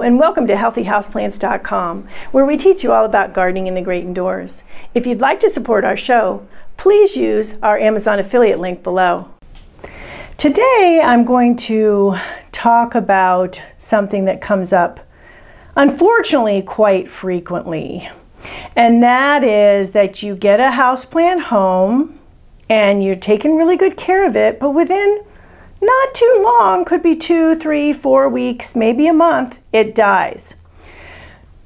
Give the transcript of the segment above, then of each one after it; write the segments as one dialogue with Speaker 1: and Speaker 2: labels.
Speaker 1: and welcome to HealthyHouseplants.com, where we teach you all about gardening in the great indoors. If you'd like to support our show, please use our Amazon affiliate link below. Today I'm going to talk about something that comes up, unfortunately, quite frequently. And that is that you get a houseplant home and you're taking really good care of it, but within not too long, could be 2, 3, 4 weeks, maybe a month, it dies.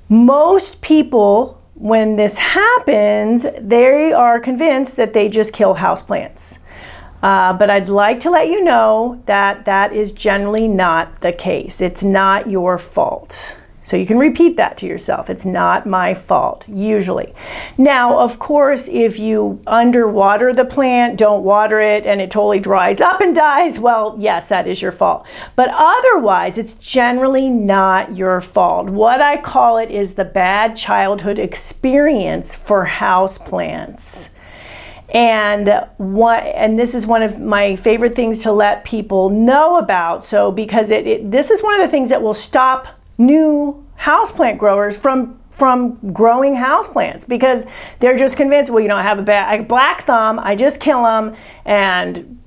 Speaker 1: Most people, when this happens, they are convinced that they just kill houseplants. But I'd like to let you know that that is generally not the case. It's not your fault. So you can repeat that to yourself. It's not my fault, usually. Now, of course, if you underwater the plant, don't water it, and it totally dries up and dies, well, yes, that is your fault. But otherwise, it's generally not your fault. What I call it is the bad childhood experience for houseplants. And this is one of my favorite things to let people know about. So because this is one of the things that will stop new houseplant growers from growing houseplants, because they're just convinced, well, you know, I have a black thumb, I just kill them, and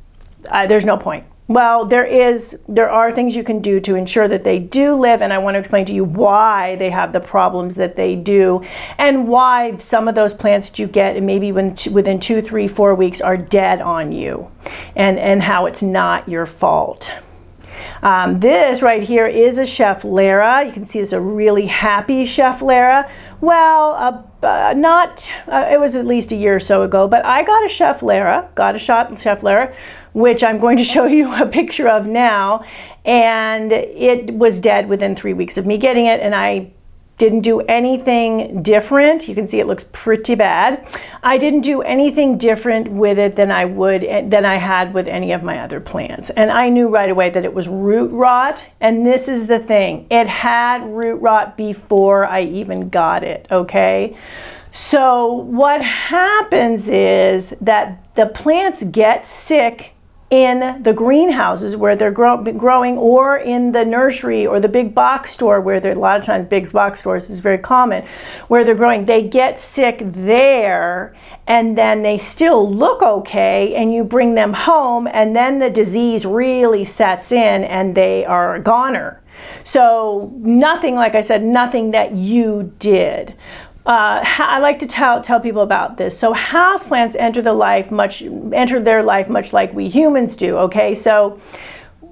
Speaker 1: there's no point. Well, there are things you can do to ensure that they do live, and I want to explain to you why they have the problems that they do, and why some of those plants that you get, and maybe within 2, 3, 4 weeks, are dead on you, and how it's not your fault. This right here is a Chef Lara. You can see it's a really happy Chef Lara. Well, it was at least a year or so ago, but I got a Chef Lara, which I'm going to show you a picture of now, and it was dead within 3 weeks of me getting it, and I didn't do anything different. You can see it looks pretty bad. I didn't do anything different with it than I had with any of my other plants. And I knew right away that it was root rot. And this is the thing. It had root rot before I even got it, okay? So what happens is that the plants get sick in the greenhouses where they're growing, or in the nursery or the big box store where a lot of times big box stores is very common, where they're growing. They get sick there, and then they still look okay, and you bring them home, and then the disease really sets in and they are a goner. So nothing, like I said, nothing that you did. I like to tell people about this. So houseplants enter their life much like we humans do, okay? So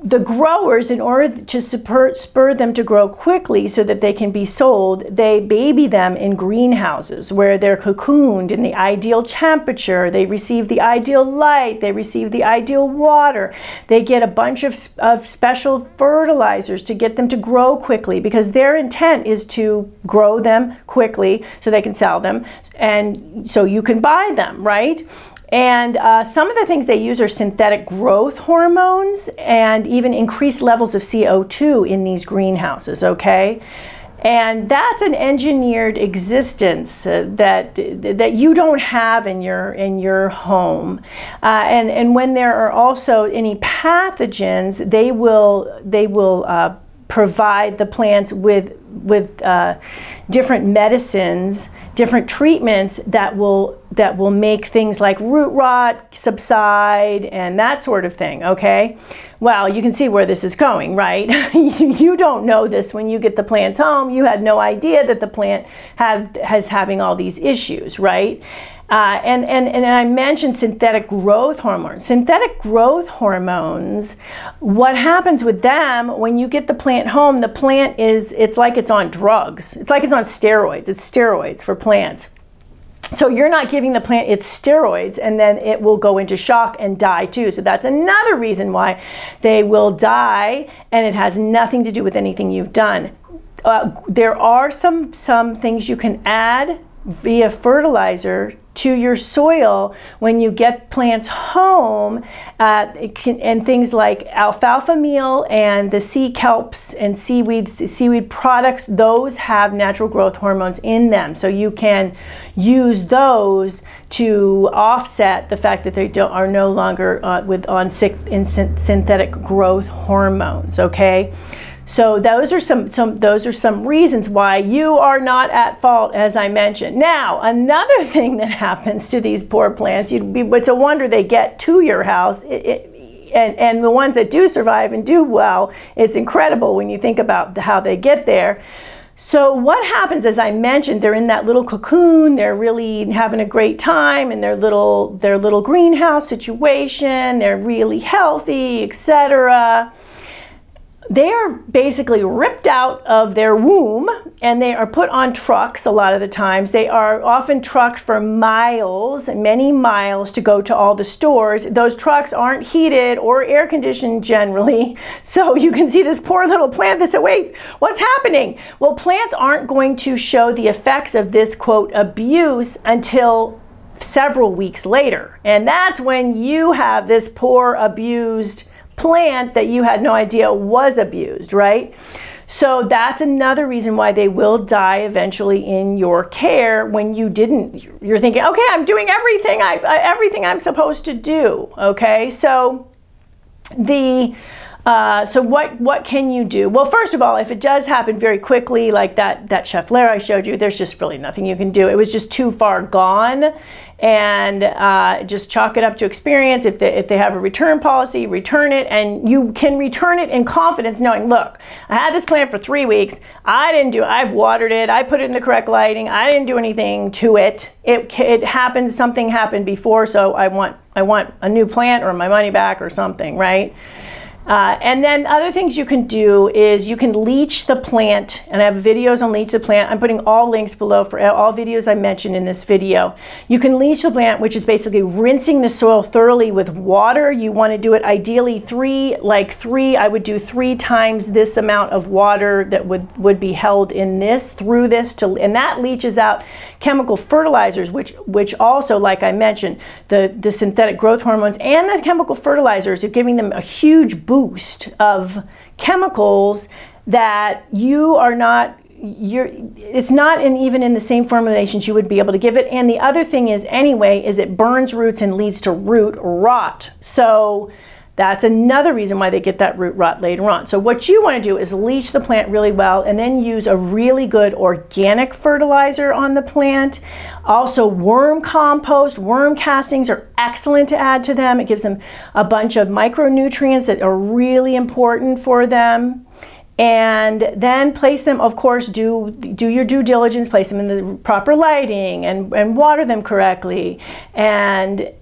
Speaker 1: the growers, in order to spur them to grow quickly so that they can be sold, they baby them in greenhouses where they're cocooned in the ideal temperature. They receive the ideal light. They receive the ideal water. They get a bunch of special fertilizers to get them to grow quickly, because their intent is to grow them quickly so they can sell them, and so you can buy them, right? And some of the things they use are synthetic growth hormones and even increased levels of CO2 in these greenhouses, okay? And that's an engineered existence that you don't have in your home. And when there are also any pathogens, they will provide the plants with different medicines, different treatments that will make things like root rot subside and that sort of thing, okay? Well, you can see where this is going, right? You don't know this when you get the plants home. You had no idea that the plant has having all these issues, right? And I mentioned synthetic growth hormones. Synthetic growth hormones, what happens with them when you get the plant home, the plant it's like it's on drugs. It's like it's on steroids. It's steroids for plants. So you're not giving the plant its steroids, and then it will go into shock and die too. So that's another reason why they will die, and it has nothing to do with anything you've done. There are some things you can add via fertilizer to your soil when you get plants home, and things like alfalfa meal and the sea kelps and seaweed products, those have natural growth hormones in them. So you can use those to offset the fact that they are no longer on synthetic growth hormones, okay? So those are some reasons why you are not at fault, as I mentioned. Now, another thing that happens to these poor plants, it's a wonder they get to your house. And the ones that do survive and do well, it's incredible when you think about how they get there. So what happens, as I mentioned, they're in that little cocoon, they're really having a great time in their little greenhouse situation, they're really healthy, etc. They are basically ripped out of their womb and they are put on trucks a lot of the times. They are often trucked for miles, many miles, to go to all the stores. Those trucks aren't heated or air conditioned generally. So you can see this poor little plant that said, wait, what's happening? Well, plants aren't going to show the effects of this, quote, abuse until several weeks later. And that's when you have this poor abused plant that you had no idea was abused, right? So that's another reason why they will die eventually in your care when you didn't. You're thinking, okay, I'm doing everything I'm supposed to do. Okay, so what can you do? Well, first of all, if it does happen very quickly, like that chef Lara I showed you, there's just really nothing you can do. It was just too far gone, and just chalk it up to experience. If they have a return policy, return it, and you can return it in confidence, knowing, look, I had this plant for 3 weeks. I've watered it. I put it in the correct lighting. I didn't do anything to it. It happened. Something happened before, so I want a new plant or my money back or something, right? And then other things you can do is you can leach the plant, and I have videos on leach the plant. I'm putting all links below for all videos I mentioned in this video. You can leach the plant, which is basically rinsing the soil thoroughly with water. You want to do it ideally I would do 3 times this amount of water that would be held in this, through this, and that leaches out chemical fertilizers, which also, like I mentioned, the synthetic growth hormones and the chemical fertilizers are giving them a huge boost of chemicals that it's not even in the same formulations you would be able to give it. And the other thing is, anyway, is it burns roots and leads to root rot. So that's another reason why they get that root rot later on. So what you want to do is leach the plant really well and then use a really good organic fertilizer on the plant. Also, worm compost, worm castings are excellent to add to them. It gives them a bunch of micronutrients that are really important for them. And then place them, of course, do your due diligence, place them in the proper lighting and water them correctly, and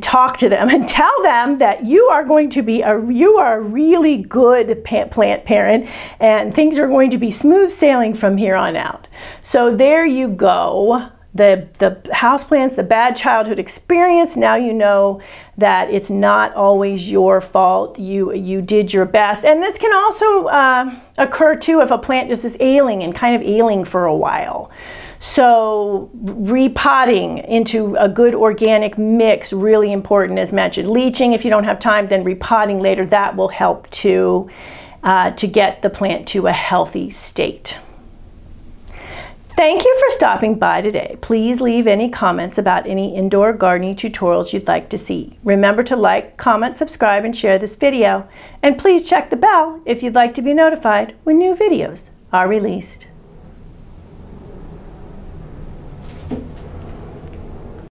Speaker 1: talk to them and tell them that you are a really good plant parent and things are going to be smooth sailing from here on out. So there you go. The houseplants, the bad childhood experience, now you know that it's not always your fault. You did your best. And this can also occur too if a plant just is ailing and kind of ailing for a while. So repotting into a good organic mix, really important, as mentioned. Leaching, if you don't have time, then repotting later, that will help to get the plant to a healthy state. Thank you for stopping by today. Please leave any comments about any indoor gardening tutorials you'd like to see. Remember to like, comment, subscribe, and share this video. And please check the bell if you'd like to be notified when new videos are released.